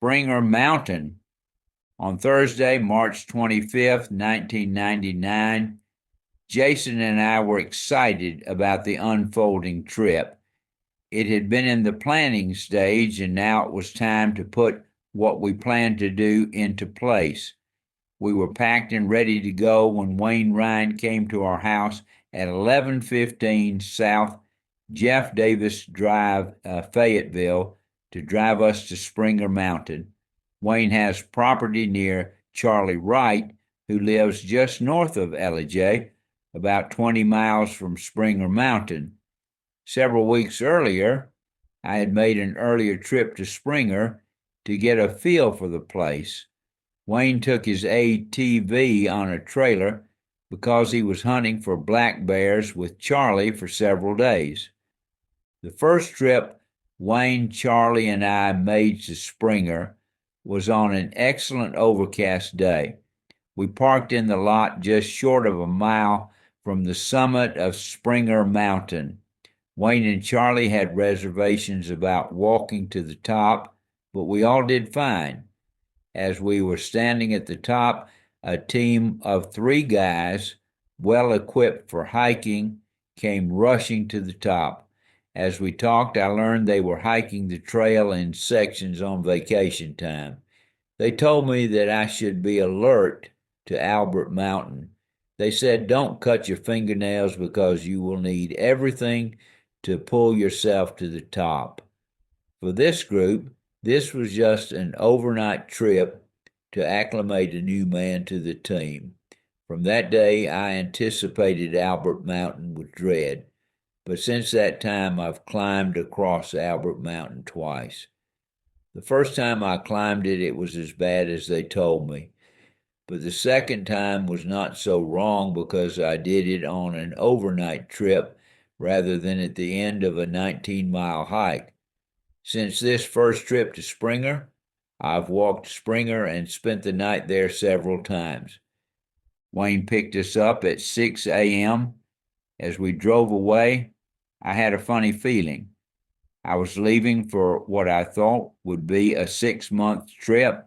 Springer Mountain. On Thursday, March 25th, 1999, Jason and I were excited about the unfolding trip. It had been in the planning stage, and now it was time to put what we planned to do into place. We were packed and ready to go when Wayne Ryan came to our house at 1115 South Jeff Davis Drive, Fayetteville, to drive us to Springer Mountain. Wayne has property near Charlie Wright, who lives just north of Ellijay, about 20 miles from Springer Mountain. Several weeks earlier, I had made an earlier trip to Springer to get a feel for the place. Wayne took his ATV on a trailer because he was hunting for black bears with Charlie for several days. The first trip Wayne, Charlie, and I made to Springer was on an excellent overcast day. We parked in the lot just short of a mile from the summit of Springer Mountain. Wayne and Charlie had reservations about walking to the top, but we all did fine. As we were standing at the top, a team of 3 guys, well equipped for hiking, came rushing to the top. As we talked, I learned they were hiking the trail in sections on vacation time. They told me that I should be alert to Albert Mountain. They said, don't cut your fingernails because you will need everything to pull yourself to the top. For this group, this was just an overnight trip to acclimate a new man to the team. From that day, I anticipated Albert Mountain with dread, but since that time, I've climbed across Albert Mountain twice. The first time I climbed it, it was as bad as they told me, but the second time was not so wrong because I did it on an overnight trip rather than at the end of a 19-mile hike. Since this first trip to Springer, I've walked Springer and spent the night there several times. Wayne picked us up at 6 a.m. As we drove away, I had a funny feeling. I was leaving for what I thought would be a 6-month trip.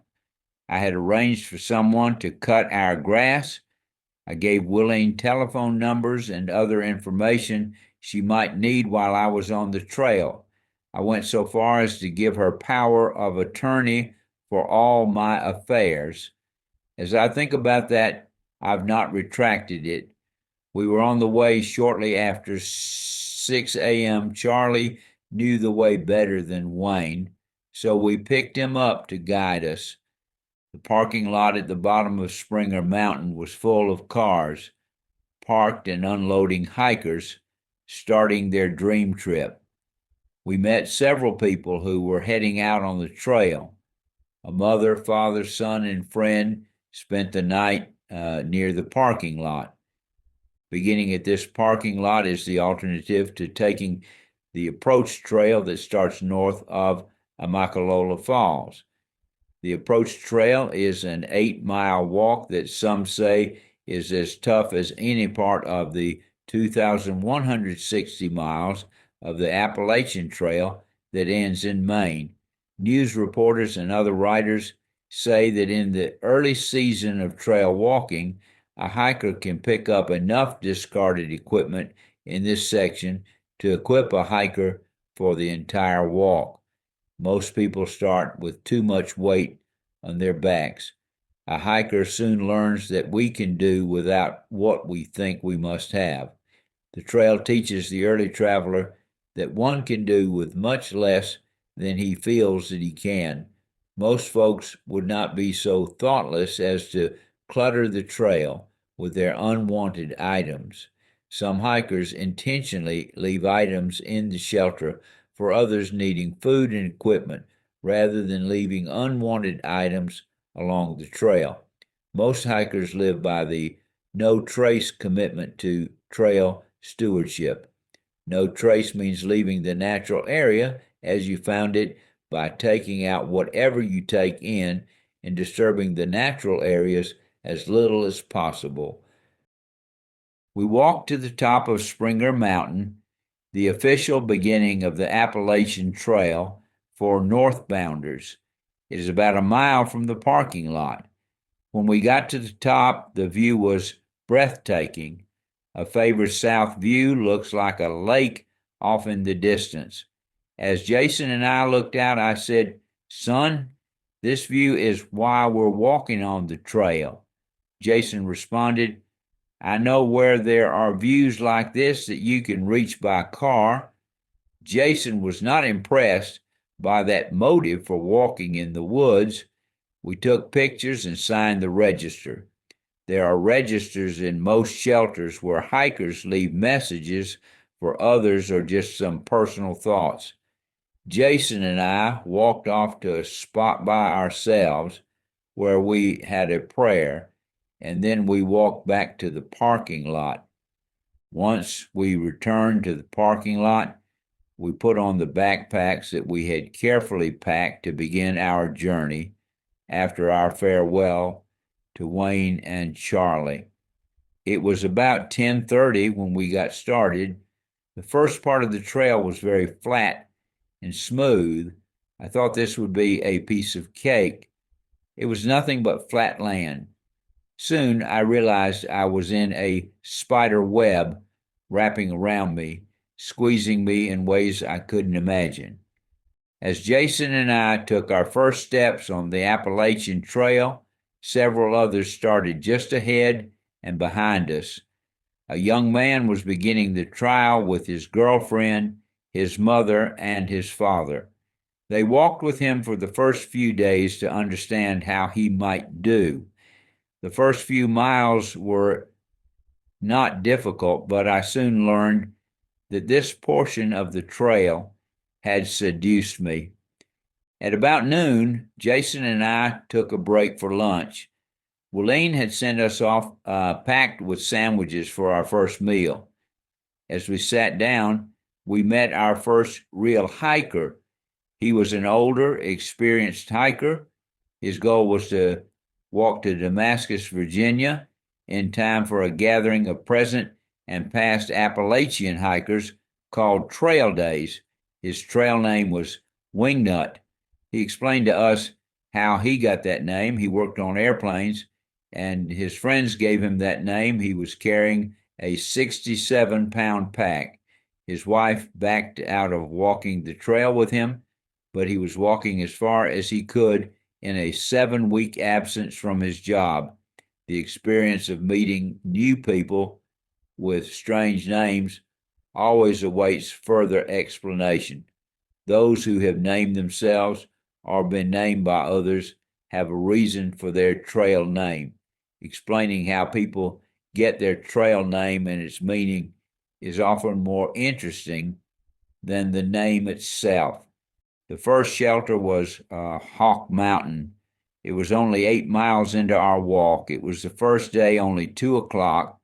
I had arranged for someone to cut our grass. I gave Willeen telephone numbers and other information she might need while I was on the trail. I went so far as to give her power of attorney for all my affairs. As I think about that, I've not retracted it. We were on the way shortly after 6 a.m. Charlie knew the way better than Wayne, so we picked him up to guide us. The parking lot at the bottom of Springer Mountain was full of cars, parked and unloading hikers, starting their dream trip. We met several people who were heading out on the trail. A mother, father, son, and friend spent the night near the parking lot. Beginning at this parking lot is the alternative to taking the approach trail that starts north of Amacalola Falls. The approach trail is an 8-mile walk that some say is as tough as any part of the 2,160 miles of the Appalachian Trail that ends in Maine. News reporters and other writers say that in the early season of trail walking, a hiker can pick up enough discarded equipment in this section to equip a hiker for the entire walk. Most people start with too much weight on their backs. A hiker soon learns that we can do without what we think we must have. The trail teaches the early traveler that one can do with much less than he feels that he can. Most folks would not be so thoughtless as to clutter the trail with their unwanted items. Some hikers intentionally leave items in the shelter for others needing food and equipment rather than leaving unwanted items along the trail. Most hikers live by the no trace commitment to trail stewardship. No trace means leaving the natural area as you found it by taking out whatever you take in and disturbing the natural areas as little as possible. We walked to the top of Springer Mountain, the official beginning of the Appalachian Trail for northbounders. It is about a mile from the parking lot. When we got to the top, the view was breathtaking. A favored south view looks like a lake off in the distance. As Jason and I looked out, I said, "Son, this view is why we're walking on the trail." Jason responded, "I know where there are views like this that you can reach by car." Jason was not impressed by that motive for walking in the woods. We took pictures and signed the register. There are registers in most shelters where hikers leave messages for others or just some personal thoughts. Jason and I walked off to a spot by ourselves where we had a prayer, and then we walked back to the parking lot. Once we returned to the parking lot, we put on the backpacks that we had carefully packed to begin our journey after our farewell to Wayne and Charlie. It was about 10:30 when we got started. The first part of the trail was very flat and smooth. I thought this would be a piece of cake. It was nothing but flat land. Soon I realized I was in a spider web wrapping around me, squeezing me in ways I couldn't imagine. As Jason and I took our first steps on the Appalachian Trail, several others started just ahead and behind us. A young man was beginning the trail with his girlfriend, his mother, and his father. They walked with him for the first few days to understand how he might do. The first few miles were not difficult, but I soon learned that this portion of the trail had seduced me. At about noon, Jason and I took a break for lunch. Willeen had sent us off packed with sandwiches for our first meal. As we sat down, we met our first real hiker. He was an older, experienced hiker. His goal was to walk to Damascus, Virginia, in time for a gathering of present and past Appalachian hikers called Trail Days. His trail name was Wingnut. He explained to us how he got that name. He worked on airplanes, and his friends gave him that name. He was carrying a 67-pound pack. His wife backed out of walking the trail with him, but he was walking as far as he could in a 7-week absence from his job. The experience of meeting new people with strange names always awaits further explanation. Those who have named themselves or been named by others have a reason for their trail name. Explaining how people get their trail name and its meaning is often more interesting than the name itself. The first shelter was Hawk Mountain. It was only 8 miles into our walk. It was the first day, only 2 o'clock.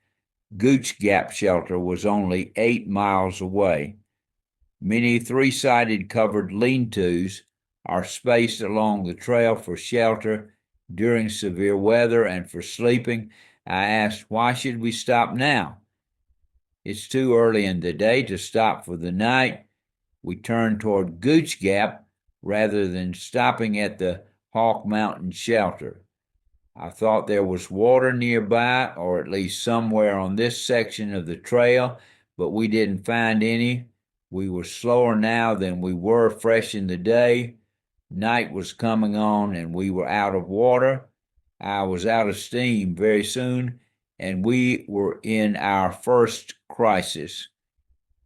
Gooch Gap shelter was only 8 miles away. Many 3-sided covered lean-tos are spaced along the trail for shelter during severe weather and for sleeping. I asked, "Why should we stop now?" "It's too early in the day to stop for the night." We turned toward Gooch Gap rather than stopping at the Hawk Mountain shelter. I thought there was water nearby, or at least somewhere on this section of the trail, but we didn't find any. We were slower now than we were fresh in the day. Night was coming on, and we were out of water. I was out of steam very soon, and we were in our first crisis.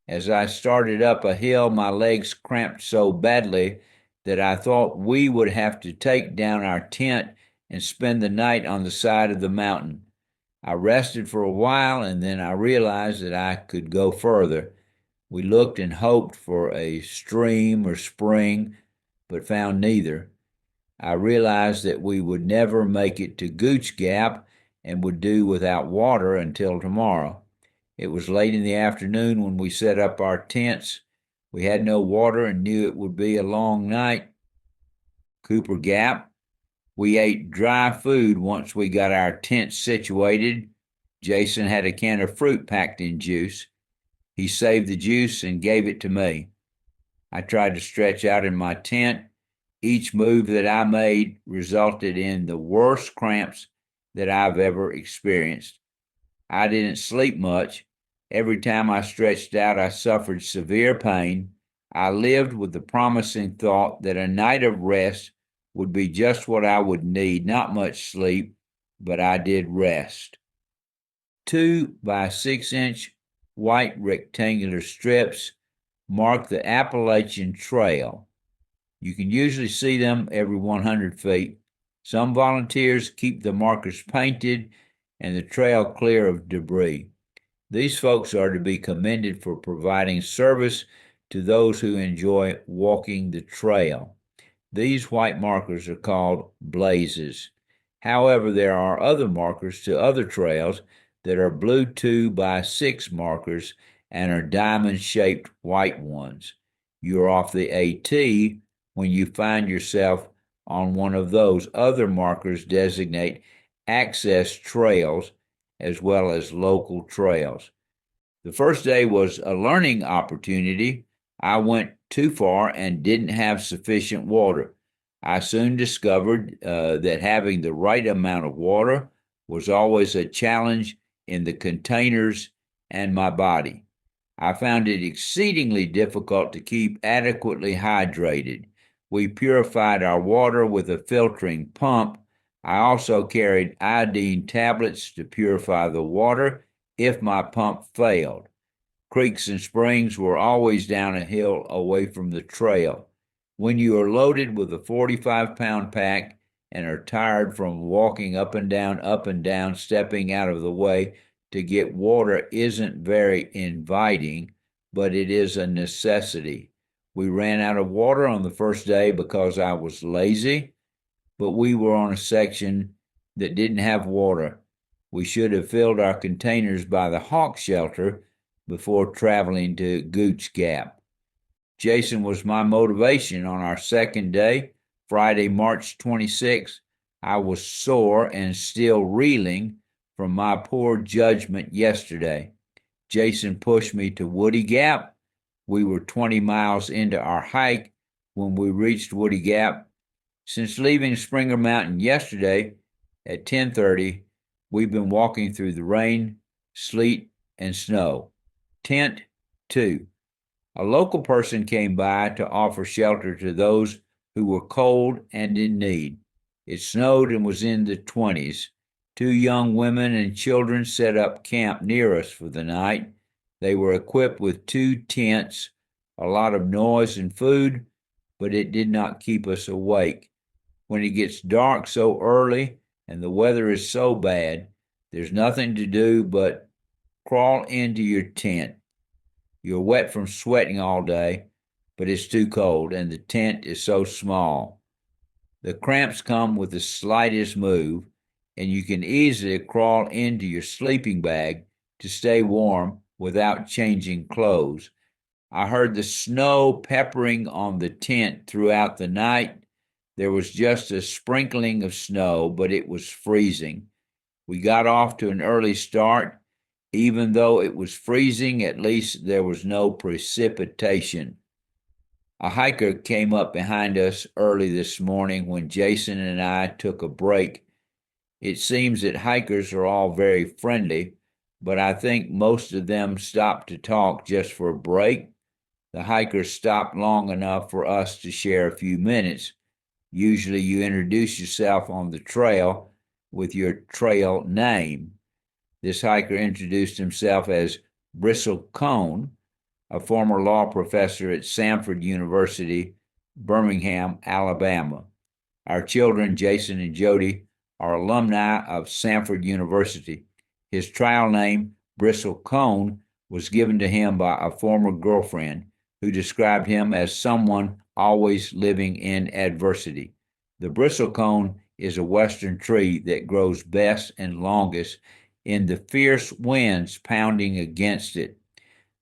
As I started up a hill, my legs cramped so badly that I thought we would have to take down our tent and spend the night on the side of the mountain. I rested for a while, and then I realized that I could go further. We looked and hoped for a stream or spring, but found neither. I realized that we would never make it to Gooch Gap and would do without water until tomorrow. It was late in the afternoon when we set up our tents. We had no water and knew it would be a long night. Cooper Gap. We ate dry food once we got our tents situated. Jason had a can of fruit packed in juice. He saved the juice and gave it to me. I tried to stretch out in my tent. Each move that I made resulted in the worst cramps that I've ever experienced. I didn't sleep much. Every time I stretched out, I suffered severe pain. I lived with the promising thought that a night of rest would be just what I would need. Not much sleep, but I did rest. 2 by 6 inch white rectangular strips mark the Appalachian Trail. You can usually see them every 100 feet. Some volunteers keep the markers painted and the trail clear of debris. These folks are to be commended for providing service to those who enjoy walking the trail. These white markers are called blazes. However, there are other markers to other trails that are blue 2 by 6 markers and are diamond-shaped white ones. You're off the AT when you find yourself on one of those. Other markers designate access trails as well as local trails. The first day was a learning opportunity. I went too far and didn't have sufficient water. I soon discovered that having the right amount of water was always a challenge in the containers and my body. I found it exceedingly difficult to keep adequately hydrated. We purified our water with a filtering pump. I also carried iodine tablets to purify the water if my pump failed. Creeks and springs were always down a hill away from the trail. When you are loaded with a 45-pound pack and are tired from walking up and down, stepping out of the way to get water isn't very inviting, but it is a necessity. We ran out of water on the first day because I was lazy, but we were on a section that didn't have water. We should have filled our containers by the hawk shelter before traveling to Hogpen Gap. Jason was my motivation on our second day, Friday, March 26th. I was sore and still reeling from my poor judgment yesterday. Jason pushed me to Woody Gap. We were 20 miles into our hike when we reached Woody Gap. Since leaving Springer Mountain yesterday at 10:30, we've been walking through the rain, sleet, and snow. Tent 2. A local person came by to offer shelter to those who were cold and in need. It snowed and was in the 20s. 2 young women and children set up camp near us for the night. They were equipped with 2 tents, a lot of noise and food, but it did not keep us awake. When it gets dark so early and the weather is so bad, there's nothing to do but crawl into your tent. You're wet from sweating all day, but it's too cold, and the tent is so small. The cramps come with the slightest move, and you can easily crawl into your sleeping bag to stay warm without changing clothes. I heard the snow peppering on the tent throughout the night. There was just a sprinkling of snow, but it was freezing. We got off to an early start. Even though it was freezing, at least there was no precipitation. A hiker came up behind us early this morning when Jason and I took a break. It seems that hikers are all very friendly, but I think most of them stopped to talk just for a break. The hikers stopped long enough for us to share a few minutes. Usually you introduce yourself on the trail with your trail name. This hiker introduced himself as Bristle Cone, a former law professor at Samford University, Birmingham, Alabama. Our children, Jason and Jody, are alumni of Samford University. His trial name, Bristle Cone, was given to him by a former girlfriend who described him as someone always living in adversity. The bristlecone is a western tree that grows best and longest in the fierce winds pounding against it.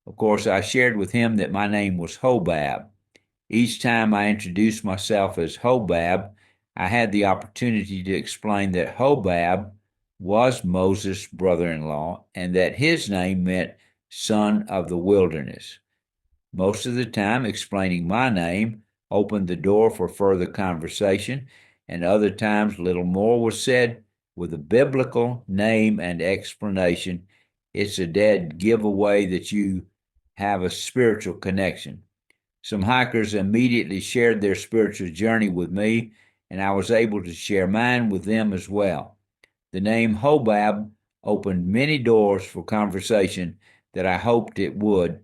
Of course, I shared with him that my name was Hobab. Each time I introduced myself as Hobab, I had the opportunity to explain that Hobab was Moses' brother-in-law and that his name meant son of the wilderness. Most of the time explaining my name, opened the door for further conversation, and other times little more was said with a biblical name and explanation. It's a dead giveaway that you have a spiritual connection. Some hikers immediately shared their spiritual journey with me, and I was able to share mine with them as well. The name Hobab opened many doors for conversation that I hoped it would.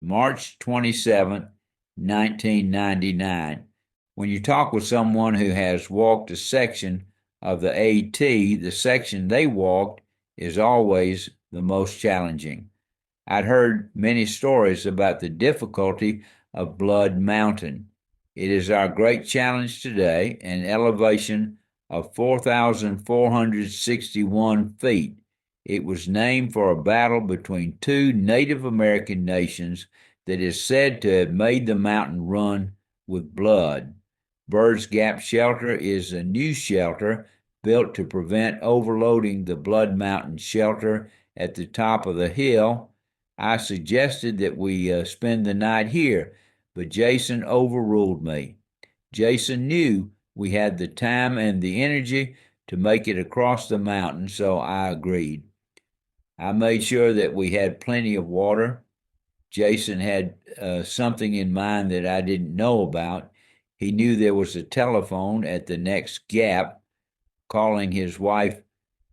March 27, 1999. When you talk with someone who has walked a section of the AT, the section they walked is always the most challenging. I'd heard many stories about the difficulty of Blood Mountain. It is our great challenge today, an elevation of 4,461 feet. It was named for a battle between two Native American nations that is said to have made the mountain run with blood. Bird's Gap Shelter is a new shelter built to prevent overloading the Blood Mountain shelter at the top of the hill. I suggested that we spend the night here, but Jason overruled me. Jason knew we had the time and the energy to make it across the mountain, so I agreed. I made sure that we had plenty of water. Jason had something in mind that I didn't know about. He knew there was a telephone at the next gap. Calling his wife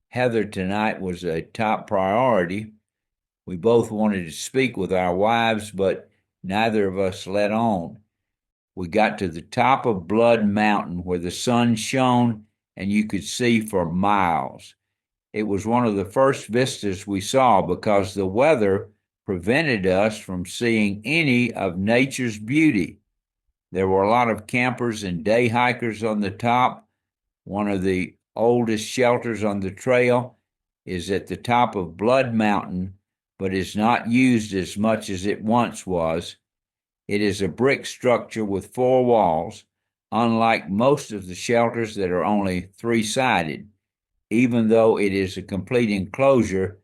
Heather tonight was a top priority. We both wanted to speak with our wives, but neither of us let on. We got to the top of Blood Mountain where the sun shone and you could see for miles. It was one of the first vistas we saw because the weather prevented us from seeing any of nature's beauty. There were a lot of campers and day hikers on the top. One of the oldest shelters on the trail is at the top of Blood Mountain, but is not used as much as it once was. It is a brick structure with 4 walls, unlike most of the shelters that are only 3-sided. Even though it is a complete enclosure,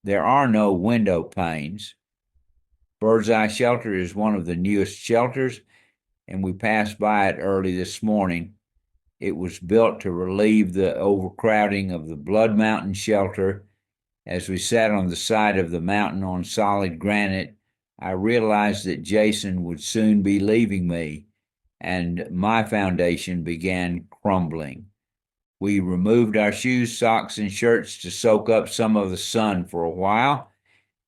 there are no window panes. Bird's Eye Shelter is one of the newest shelters, and we passed by it early this morning. It was built to relieve the overcrowding of the Blood Mountain shelter. As we sat on the side of the mountain on solid granite, I realized that Jason would soon be leaving me, and my foundation began crumbling. We removed our shoes, socks, and shirts to soak up some of the sun for a while.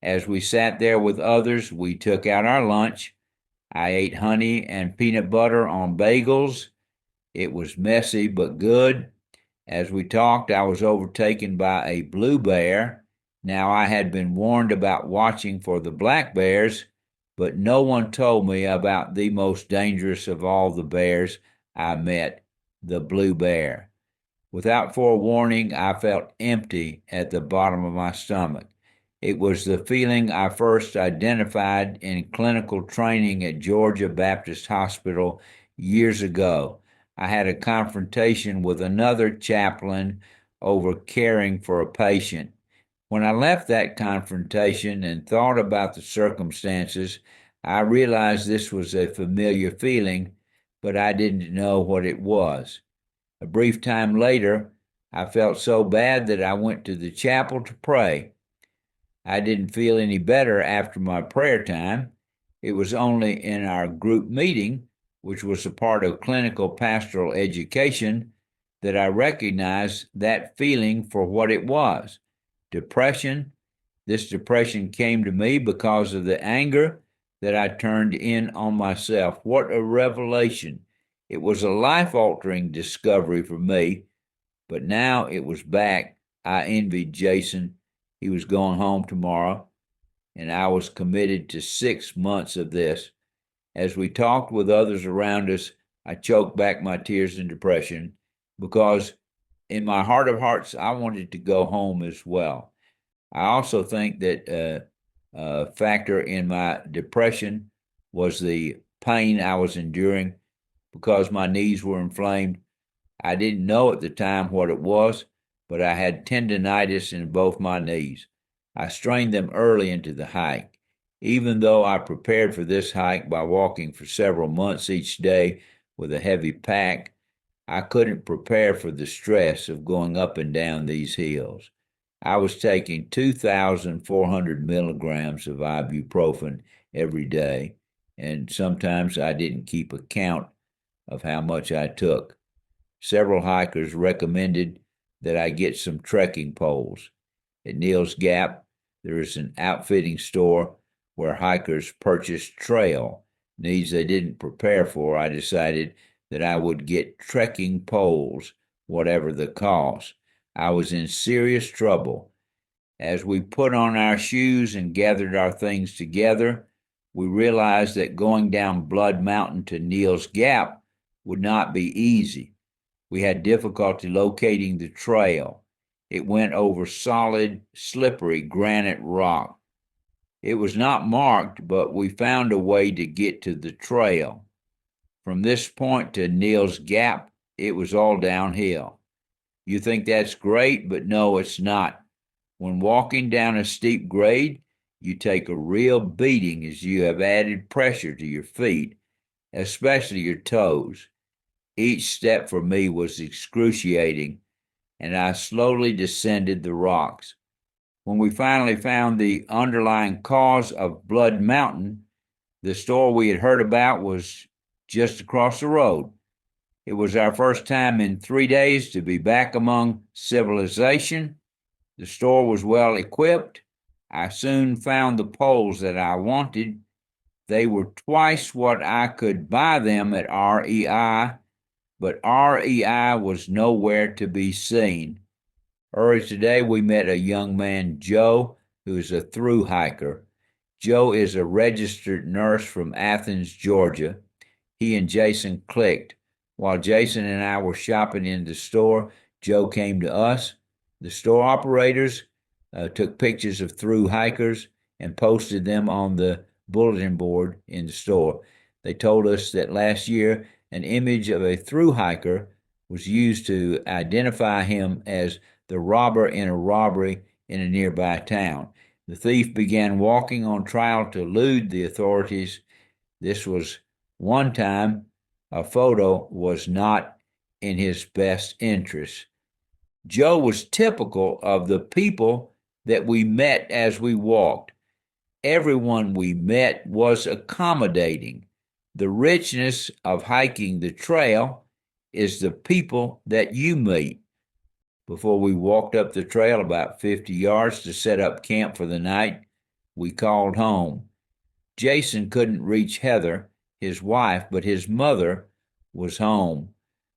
As we sat there with others, we took out our lunch. I ate honey and peanut butter on bagels. It was messy but good. As we talked, I was overtaken by a blue bear. Now, I had been warned about watching for the black bears, but no one told me about the most dangerous of all the bears I met, the blue bear. Without forewarning, I felt empty at the bottom of my stomach. It was the feeling I first identified in clinical training at Georgia Baptist Hospital years ago. I had a confrontation with another chaplain over caring for a patient. When I left that confrontation and thought about the circumstances, I realized this was a familiar feeling, but I didn't know what it was. A brief time later, I felt so bad that I went to the chapel to pray. I didn't feel any better after my prayer time. It was only in our group meeting, which was a part of clinical pastoral education, that I recognized that feeling for what it was. Depression. This depression came to me because of the anger that I turned in on myself. What a revelation. It was a life-altering discovery for me, but now it was back. I envied Jason. He was going home tomorrow, and I was committed to 6 months of this. As we talked with others around us, I choked back my tears in depression because in my heart of hearts, I wanted to go home as well. I also think that a factor in my depression was the pain I was enduring because my knees were inflamed. I didn't know at the time what it was, but I had tendinitis in both my knees. I strained them early into the hike. Even though I prepared for this hike by walking for several months each day with a heavy pack, I couldn't prepare for the stress of going up and down these hills. I was taking 2,400 milligrams of ibuprofen every day, and sometimes I didn't keep account of how much I took. Several hikers recommended that I get some trekking poles. At Neal's Gap, there is an outfitting store where hikers purchase trail needs they didn't prepare for. I decided that I would get trekking poles, whatever the cost. I was in serious trouble. As we put on our shoes and gathered our things together, we realized that going down Blood Mountain to Neal's Gap would not be easy. We had difficulty locating the trail. It went over solid, slippery granite rock. It was not marked, but we found a way to get to the trail. From this point to Neal's Gap, it was all downhill. You think that's great, but no, it's not. When walking down a steep grade, you take a real beating as you have added pressure to your feet, especially your toes. Each step for me was excruciating, and I slowly descended the rocks. When we finally found the underlying cause of Blood Mountain, the store we had heard about was just across the road. It was our first time in 3 days to be back among civilization. The store was well equipped. I soon found the poles that I wanted. They were twice what I could buy them at REI, but REI was nowhere to be seen. Earlier today, we met a young man, Joe, who is a through hiker. Joe is a registered nurse from Athens, Georgia. He and Jason clicked. While Jason and I were shopping in the store, Joe came to us. The store operators took pictures of through hikers and posted them on the bulletin board in the store. They told us that last year, an image of a through hiker was used to identify him as the robber in a robbery in a nearby town. The thief began walking on trial to elude the authorities. This was one time a photo was not in his best interest. Joe was typical of the people that we met as we walked. Everyone we met was accommodating. The richness of hiking the trail is the people that you meet. Before we walked up the trail about 50 yards to set up camp for the night, we called home. Jason couldn't reach Heather, his wife, but his mother was home.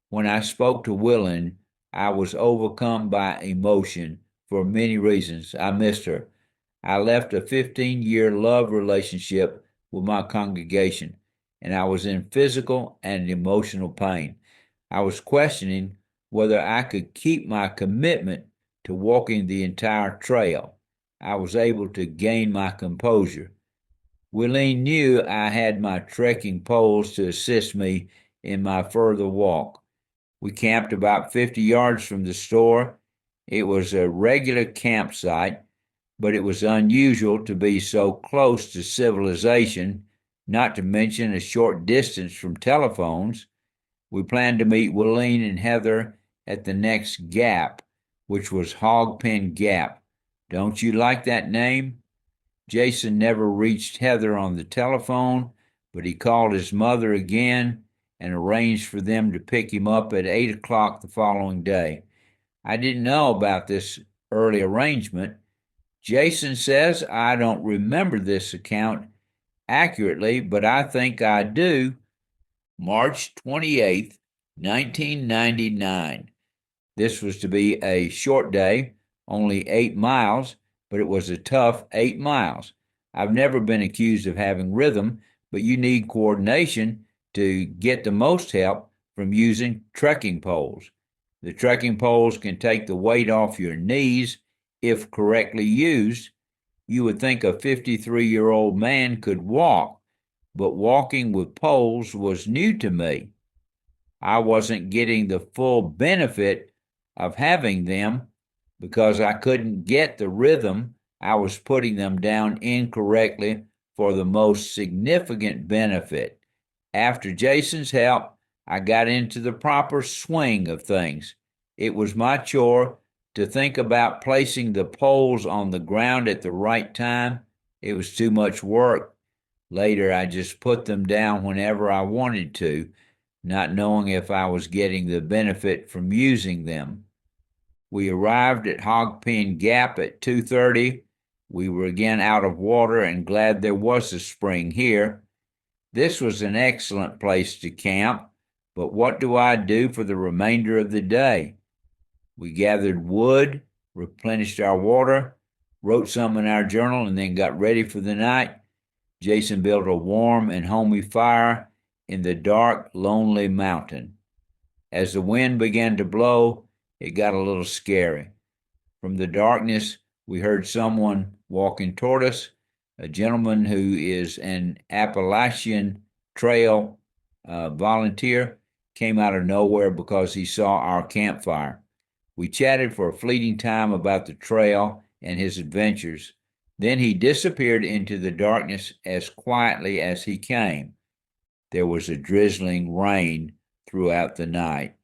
When I spoke to Willen, I was overcome by emotion for many reasons. I missed her. I left a 15-year love relationship with my congregation, and I was in physical and emotional pain. I was questioning whether I could keep my commitment to walking the entire trail. I was able to gain my composure. Willeen knew I had my trekking poles to assist me in my further walk. We camped about 50 yards from the store. It was a regular campsite, but it was unusual to be so close to civilization, not to mention a short distance from telephones. We planned to meet Willeen and Heather at the next gap, which was Hogpen Gap. Don't you like that name? Jason never reached Heather on the telephone, but he called his mother again and arranged for them to pick him up at 8 o'clock the following day. I didn't know about this early arrangement. Jason says I don't remember this account accurately, but I think I do. March 28th, 1999. This was to be a short day, only 8 miles, but it was a tough 8 miles. I've never been accused of having rhythm, but you need coordination to get the most help from using trekking poles. The trekking poles can take the weight off your knees if correctly used. You would think a 53-year-old man could walk, but walking with poles was new to me. I wasn't getting the full benefit of having them because I couldn't get the rhythm. I was putting them down incorrectly for the most significant benefit. After Jason's help, I got into the proper swing of things. It was my chore to think about placing the poles on the ground at the right time. It was too much work. Later, I just put them down whenever I wanted to, not knowing if I was getting the benefit from using them. We arrived at Hogpen Gap at 2:30. We were again out of water and glad there was a spring here. This was an excellent place to camp, but what do I do for the remainder of the day? We gathered wood, replenished our water, wrote some in our journal, and then got ready for the night. Jason built a warm and homey fire in the dark, lonely mountain. As the wind began to blow, it got a little scary. From the darkness, we heard someone walking toward us. A gentleman who is an Appalachian Trail volunteer came out of nowhere because he saw our campfire. We chatted for a fleeting time about the trail and his adventures. Then he disappeared into the darkness as quietly as he came. There was a drizzling rain throughout the night.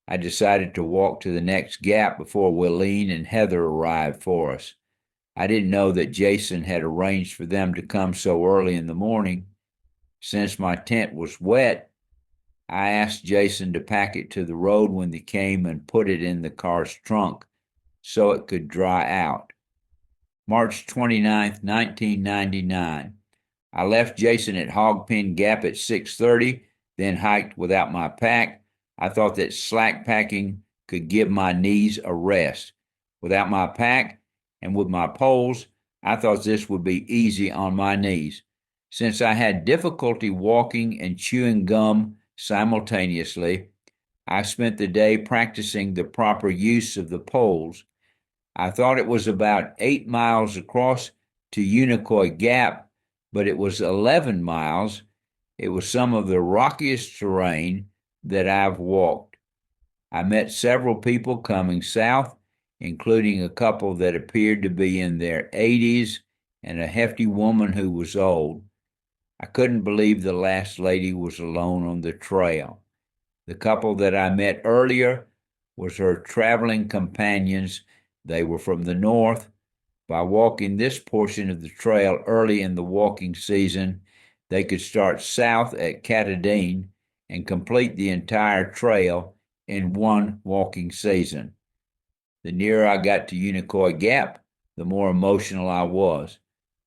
I decided to walk to the next gap before Wileen and Heather arrived for us. I didn't know that Jason had arranged for them to come so early in the morning. Since my tent was wet, I asked Jason to pack it to the road when they came and put it in the car's trunk so it could dry out. March 29th, 1999. I left Jason at Hogpen Gap at 6:30, then hiked without my pack. I thought that slack packing could give my knees a rest. Without my pack and with my poles, I thought this would be easy on my knees. Since I had difficulty walking and chewing gum simultaneously, I spent the day practicing the proper use of the poles. I thought it was about 8 miles across to Unicoi Gap, but it was 11 miles. It was some of the rockiest terrain that I've walked. I met several people coming south, including a couple that appeared to be in their 80s and a hefty woman who was old. I couldn't believe the last lady was alone on the trail. The couple that I met earlier was her traveling companions. They were from the north. By walking this portion of the trail early in the walking season, they could start south at Catadine and complete the entire trail in one walking season. The nearer I got to Unicoi Gap, the more emotional I was.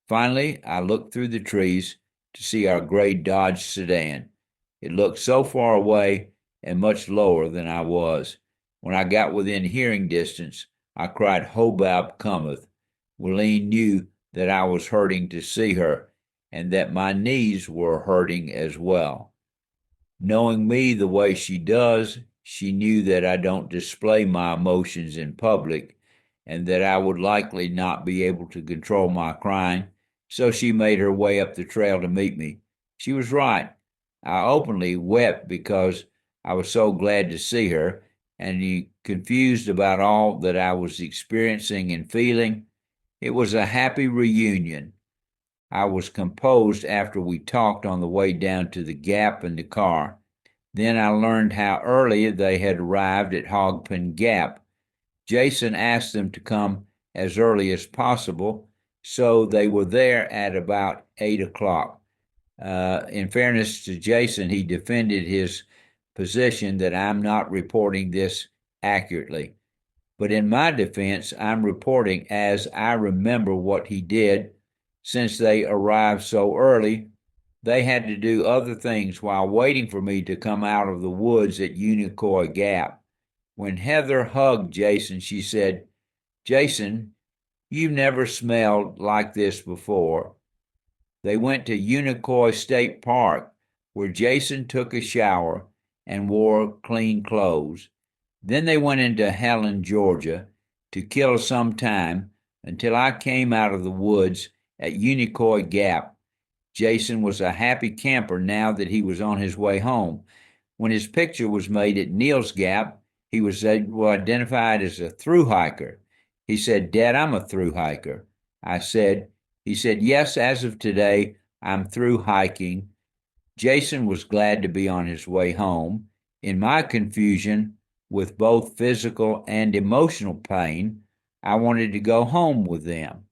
Finally, I looked through the trees to see our gray Dodge sedan. It looked so far away and much lower than I was. When I got within hearing distance, I cried, "Hobab cometh." Wileen knew that I was hurting to see her and that my knees were hurting as well. Knowing me the way she does, she knew that I don't display my emotions in public and that I would likely not be able to control my crying, so she made her way up the trail to meet me. She was right. I openly wept because I was so glad to see her and confused about all that I was experiencing and feeling. It was a happy reunion. I was composed after we talked on the way down to the Gap in the car. Then I learned how early they had arrived at Hogpen Gap. Jason asked them to come as early as possible, so they were there at about 8 o'clock. In fairness to Jason, he defended his position that I'm not reporting this accurately. But in my defense, I'm reporting as I remember what he did. Since they arrived so early, they had to do other things while waiting for me to come out of the woods at Unicoi Gap. When Heather hugged Jason, she said, "Jason, you've never smelled like this before." They went to Unicoi State Park, where Jason took a shower and wore clean clothes. Then they went into Helen, Georgia, to kill some time until I came out of the woods at Unicoi Gap. Jason was a happy camper now that he was on his way home. When his picture was made at Neal's Gap, he was identified as a thru hiker. He said, "Dad, I'm a thru hiker." I said, He said, "Yes, as of today, I'm through hiking." Jason was glad to be on his way home. In my confusion, with both physical and emotional pain, I wanted to go home with them.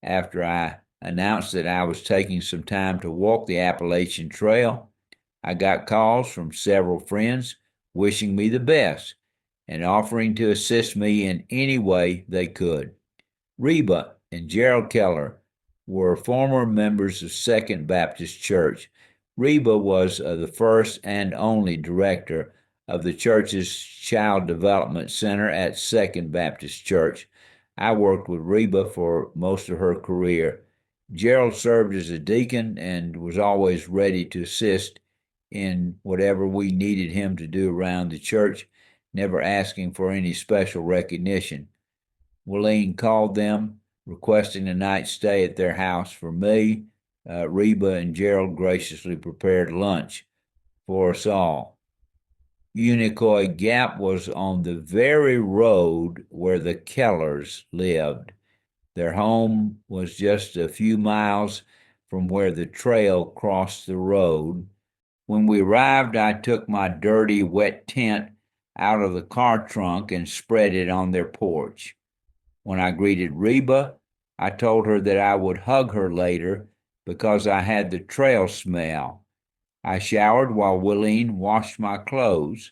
After I announced that I was taking some time to walk the Appalachian Trail, I got calls from several friends wishing me the best and offering to assist me in any way they could. Reba and Gerald Keller were former members of Second Baptist Church. Reba was the first and only director of the church's Child Development Center at Second Baptist Church. I worked with Reba for most of her career. Gerald served as a deacon and was always ready to assist in whatever we needed him to do around the church, never asking for any special recognition. Willeen called them, requesting a night's stay at their house for me. Reba and Gerald graciously prepared lunch for us all. Unicoi Gap was on the very road where the Kellers lived. Their home was just a few miles from where the trail crossed the road. When we arrived, I took my dirty, wet tent out of the car trunk and spread it on their porch. When I greeted Reba, I told her that I would hug her later because I had the trail smell. I showered while Willeen washed my clothes.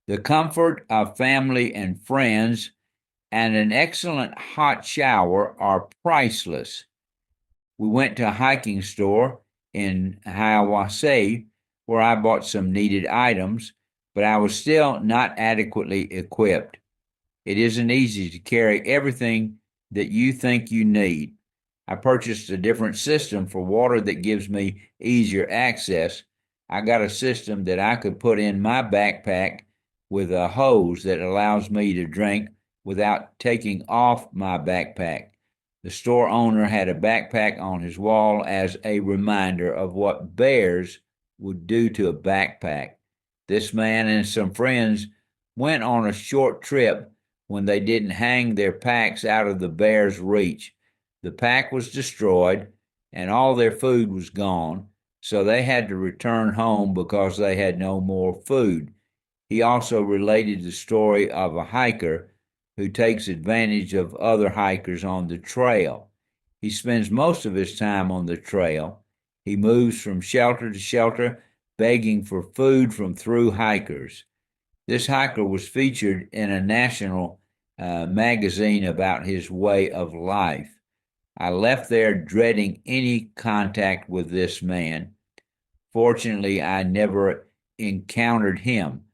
The comfort of family and friends and an excellent hot shower are priceless. We went to a hiking store in Hiawassee where I bought some needed items, but I was still not adequately equipped. It isn't easy to carry everything that you think you need. I purchased a different system for water that gives me easier access. I got a system that I could put in my backpack with a hose that allows me to drink without taking off my backpack. The store owner had a backpack on his wall as a reminder of what bears would do to a backpack. This man and some friends went on a short trip when they didn't hang their packs out of the bear's reach. The pack was destroyed and all their food was gone, so they had to return home because they had no more food. He also related the story of a hiker who takes advantage of other hikers on the trail. He spends most of his time on the trail. He moves from shelter to shelter, begging for food from through hikers. This hiker was featured in a national magazine about his way of life. I left there dreading any contact with this man. Fortunately, I never encountered him.